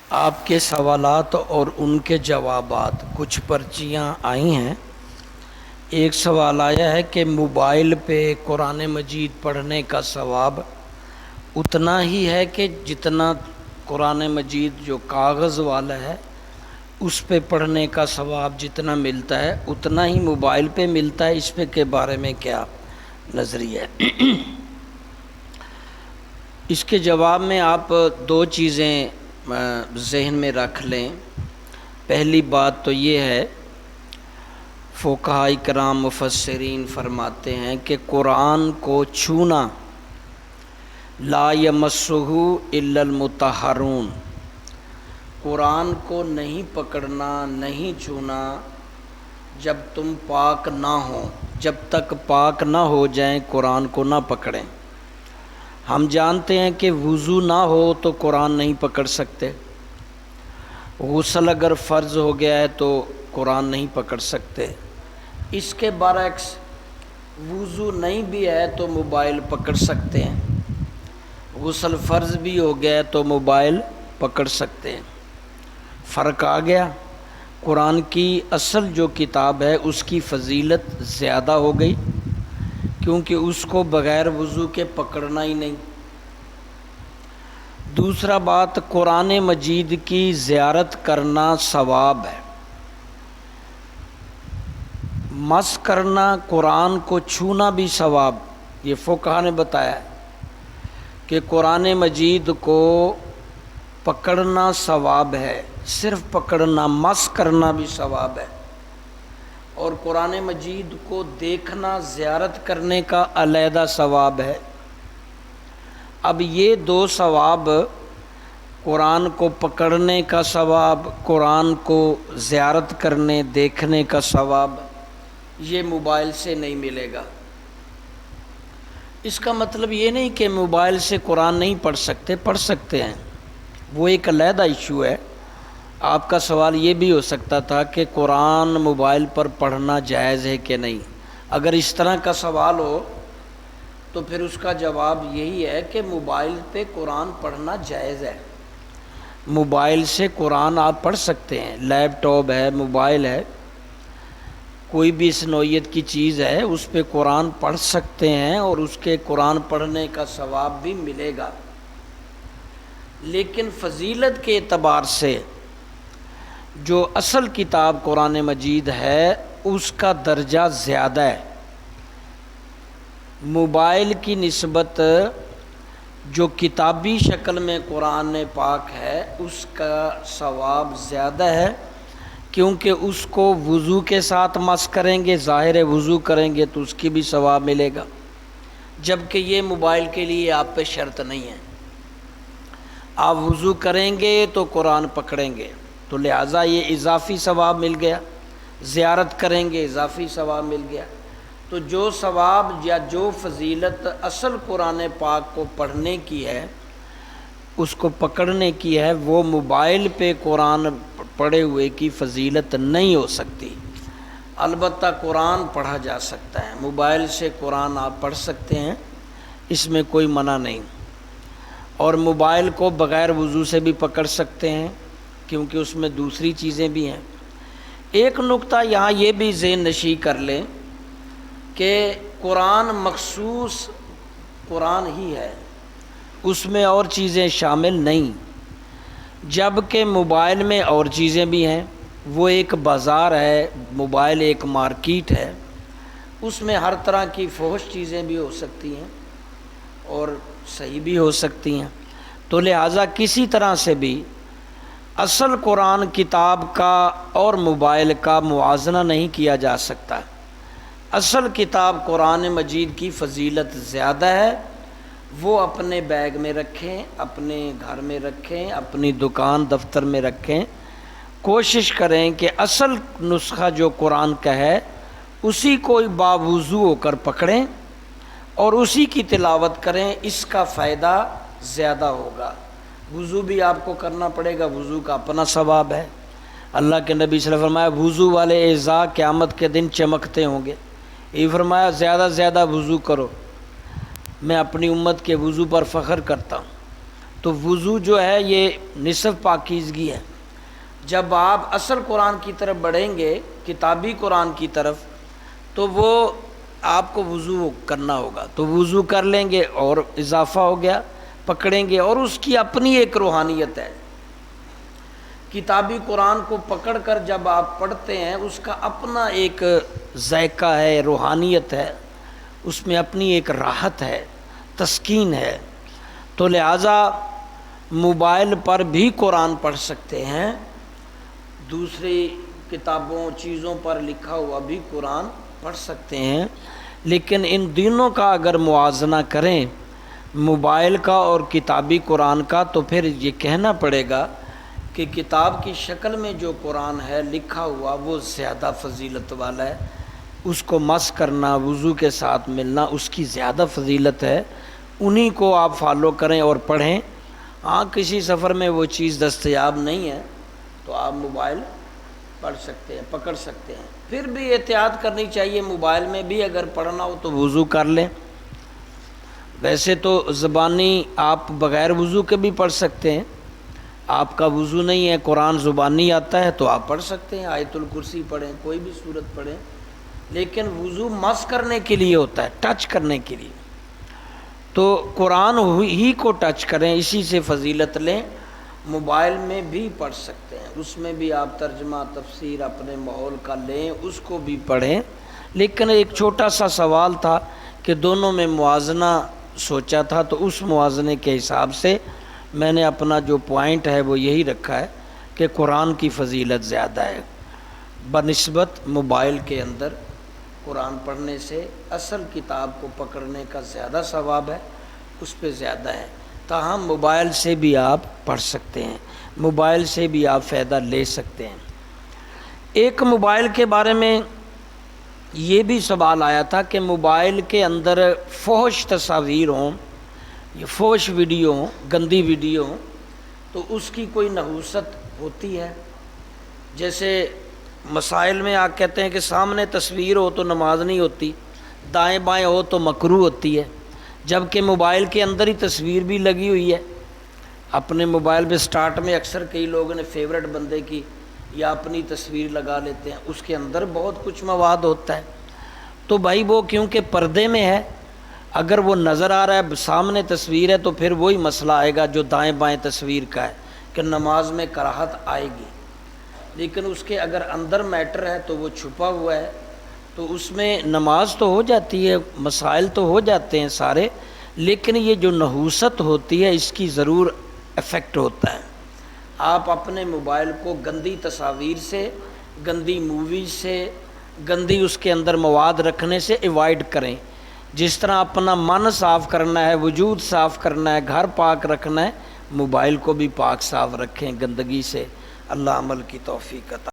آپ کے سوالات اور ان کے جوابات، کچھ پرچیاں آئی ہیں۔ ایک سوال آیا ہے کہ موبائل پہ قرآن مجید پڑھنے کا ثواب اتنا ہی ہے کہ جتنا قرآن مجید جو کاغذ والا ہے اس پہ پڑھنے کا ثواب جتنا ملتا ہے اتنا ہی موبائل پہ ملتا ہے، اس پہ کے بارے میں کیا نظریہ ہے؟ اس کے جواب میں آپ دو چیزیں ذہن میں رکھ لیں۔ پہلی بات تو یہ ہے، فقہاء کرام مفسرین فرماتے ہیں کہ قرآن کو چھونا لا یمسہ الا المطہرون، قرآن کو نہیں پکڑنا، نہیں چھونا جب تم پاک نہ ہو، جب تک پاک نہ ہو جائیں قرآن کو نہ پکڑیں۔ ہم جانتے ہیں کہ وضو نہ ہو تو قرآن نہیں پکڑ سکتے، غسل اگر فرض ہو گیا ہے تو قرآن نہیں پکڑ سکتے۔ اس کے برعکس وضو نہیں بھی ہے تو موبائل پکڑ سکتے ہیں، غسل فرض بھی ہو گیا ہے تو موبائل پکڑ سکتے ہیں۔ فرق آ گیا، قرآن کی اصل جو کتاب ہے اس کی فضیلت زیادہ ہو گئی کیونکہ اس کو بغیر وضو کے پکڑنا ہی نہیں۔ دوسرا بات، قرآن مجید کی زیارت کرنا ثواب ہے، مس کرنا، قرآن کو چھونا بھی ثواب۔ یہ فقہا نے بتایا ہے کہ قرآن مجید کو پکڑنا ثواب ہے، صرف پکڑنا، مس کرنا بھی ثواب ہے، اور قرآن مجید کو دیکھنا، زیارت کرنے کا علیحدہ ثواب ہے۔ اب یہ دو ثواب، قرآن کو پکڑنے کا ثواب، قرآن کو زیارت کرنے دیکھنے کا ثواب، یہ موبائل سے نہیں ملے گا۔ اس کا مطلب یہ نہیں کہ موبائل سے قرآن نہیں پڑھ سکتے، پڑھ سکتے ہیں، وہ ایک علیحدہ ایشو ہے۔ آپ کا سوال یہ بھی ہو سکتا تھا کہ قرآن موبائل پر پڑھنا جائز ہے کہ نہیں۔ اگر اس طرح کا سوال ہو تو پھر اس کا جواب یہی ہے کہ موبائل پہ قرآن پڑھنا جائز ہے، موبائل سے قرآن آپ پڑھ سکتے ہیں، لیپ ٹاپ ہے، موبائل ہے، کوئی بھی اس نوعیت کی چیز ہے، اس پہ قرآن پڑھ سکتے ہیں اور اس کے قرآن پڑھنے کا ثواب بھی ملے گا۔ لیکن فضیلت کے اعتبار سے جو اصل کتاب قرآن مجید ہے اس کا درجہ زیادہ ہے، موبائل کی نسبت جو کتابی شکل میں قرآن پاک ہے اس کا ثواب زیادہ ہے، کیونکہ اس کو وضو کے ساتھ مس کریں گے، ظاہر وضو کریں گے تو اس کی بھی ثواب ملے گا، جبکہ یہ موبائل کے لیے آپ پہ شرط نہیں ہے۔ آپ وضو کریں گے تو قرآن پکڑیں گے تو لہٰذا یہ اضافی ثواب مل گیا، زیارت کریں گے اضافی ثواب مل گیا۔ تو جو ثواب یا جو فضیلت اصل قرآن پاک کو پڑھنے کی ہے، اس کو پکڑنے کی ہے، وہ موبائل پہ قرآن پڑھے ہوئے کی فضیلت نہیں ہو سکتی۔ البتہ قرآن پڑھا جا سکتا ہے، موبائل سے قرآن آپ پڑھ سکتے ہیں، اس میں کوئی منع نہیں، اور موبائل کو بغیر وضو سے بھی پکڑ سکتے ہیں کیونکہ اس میں دوسری چیزیں بھی ہیں۔ ایک نقطہ یہاں یہ بھی ذہن نشین کر لیں کہ قرآن مخصوص قرآن ہی ہے، اس میں اور چیزیں شامل نہیں، جبکہ موبائل میں اور چیزیں بھی ہیں۔ وہ ایک بازار ہے، موبائل ایک مارکیٹ ہے، اس میں ہر طرح کی فحش چیزیں بھی ہو سکتی ہیں اور صحیح بھی ہو سکتی ہیں، تو لہٰذا کسی طرح سے بھی اصل قرآن کتاب کا اور موبائل کا موازنہ نہیں کیا جا سکتا۔ اصل کتاب قرآن مجید کی فضیلت زیادہ ہے، وہ اپنے بیگ میں رکھیں، اپنے گھر میں رکھیں، اپنی دکان دفتر میں رکھیں، کوشش کریں کہ اصل نسخہ جو قرآن کا ہے اسی کو باوضو ہو کر پکڑیں اور اسی کی تلاوت کریں، اس کا فائدہ زیادہ ہوگا۔ وضو بھی آپ کو کرنا پڑے گا، وضو کا اپنا ثواب ہے۔ اللہ کے نبی صلی اللہ علیہ وسلم نے فرمایا وضو والے اعضاء قیامت کے دن چمکتے ہوں گے۔ یہ فرمایا زیادہ وضو کرو، میں اپنی امت کے وضو پر فخر کرتا ہوں۔ تو وضو جو ہے یہ نصف پاکیزگی ہے۔ جب آپ اصل قرآن کی طرف بڑھیں گے، کتابی قرآن کی طرف، تو وہ آپ کو وضو کرنا ہوگا، تو وضو کر لیں گے اور اضافہ ہو گیا، پکڑیں گے، اور اس کی اپنی ایک روحانیت ہے۔ کتابی قرآن کو پکڑ کر جب آپ پڑھتے ہیں، اس کا اپنا ایک ذائقہ ہے، روحانیت ہے، اس میں اپنی ایک راحت ہے، تسکین ہے۔ تو لہٰذا موبائل پر بھی قرآن پڑھ سکتے ہیں، دوسری کتابوں چیزوں پر لکھا ہوا بھی قرآن پڑھ سکتے ہیں، لیکن ان دونوں کا اگر موازنہ کریں، موبائل کا اور کتابی قرآن کا، تو پھر یہ کہنا پڑے گا کہ کتاب کی شکل میں جو قرآن ہے لکھا ہوا وہ زیادہ فضیلت والا ہے، اس کو مس کرنا، وضو کے ساتھ ملنا، اس کی زیادہ فضیلت ہے، انہی کو آپ فالو کریں اور پڑھیں۔ ہاں کسی سفر میں وہ چیز دستیاب نہیں ہے تو آپ موبائل پڑھ سکتے ہیں، پکڑ سکتے ہیں، پھر بھی احتیاط کرنی چاہیے، موبائل میں بھی اگر پڑھنا ہو تو وضو کر لیں۔ ویسے تو زبانی آپ بغیر وضو کے بھی پڑھ سکتے ہیں، آپ کا وضو نہیں ہے، قرآن زبانی آتا ہے تو آپ پڑھ سکتے ہیں، آیت الکرسی پڑھیں، کوئی بھی سورت پڑھیں، لیکن وضو مس کرنے کے لیے ہوتا ہے، ٹچ کرنے کے لیے، تو قرآن ہی کو ٹچ کریں، اسی سے فضیلت لیں۔ موبائل میں بھی پڑھ سکتے ہیں، اس میں بھی آپ ترجمہ تفسیر اپنے ماحول کا لیں، اس کو بھی پڑھیں، لیکن ایک چھوٹا سا سوال تھا کہ دونوں میں موازنہ سوچا تھا، تو اس موازنے کے حساب سے میں نے اپنا جو پوائنٹ ہے وہ یہی رکھا ہے کہ قرآن کی فضیلت زیادہ ہے بنسبت موبائل کے اندر قرآن پڑھنے سے۔ اصل کتاب کو پکڑنے کا زیادہ ثواب ہے، اس پہ زیادہ ہے، تاہم موبائل سے بھی آپ پڑھ سکتے ہیں، موبائل سے بھی آپ فائدہ لے سکتے ہیں۔ ایک موبائل کے بارے میں یہ بھی سوال آیا تھا کہ موبائل کے اندر فحش تصاویر ہوں، یہ فحش ویڈیو ہوں، گندی ویڈیو ہوں، تو اس کی کوئی نحوست ہوتی ہے؟ جیسے مسائل میں آپ کہتے ہیں کہ سامنے تصویر ہو تو نماز نہیں ہوتی، دائیں بائیں ہو تو مکروہ ہوتی ہے، جبکہ موبائل کے اندر ہی تصویر بھی لگی ہوئی ہے۔ اپنے موبائل پہ سٹارٹ میں اکثر کئی لوگوں نے فیورٹ بندے کی یا اپنی تصویر لگا لیتے ہیں، اس کے اندر بہت کچھ مواد ہوتا ہے، تو بھائی وہ کیونکہ پردے میں ہے، اگر وہ نظر آ رہا ہے سامنے تصویر ہے تو پھر وہی مسئلہ آئے گا جو دائیں بائیں تصویر کا ہے کہ نماز میں کراہت آئے گی، لیکن اس کے اگر اندر میٹر ہے تو وہ چھپا ہوا ہے، تو اس میں نماز تو ہو جاتی ہے، مسائل تو ہو جاتے ہیں سارے، لیکن یہ جو نحوست ہوتی ہے اس کی ضرور افیکٹ ہوتا ہے۔ آپ اپنے موبائل کو گندی تصاویر سے، گندی موویز سے، گندی اس کے اندر مواد رکھنے سے ایوائڈ کریں۔ جس طرح اپنا من صاف کرنا ہے، وجود صاف کرنا ہے، گھر پاک رکھنا ہے، موبائل کو بھی پاک صاف رکھیں گندگی سے۔ اللہ عمل کی توفیق عطا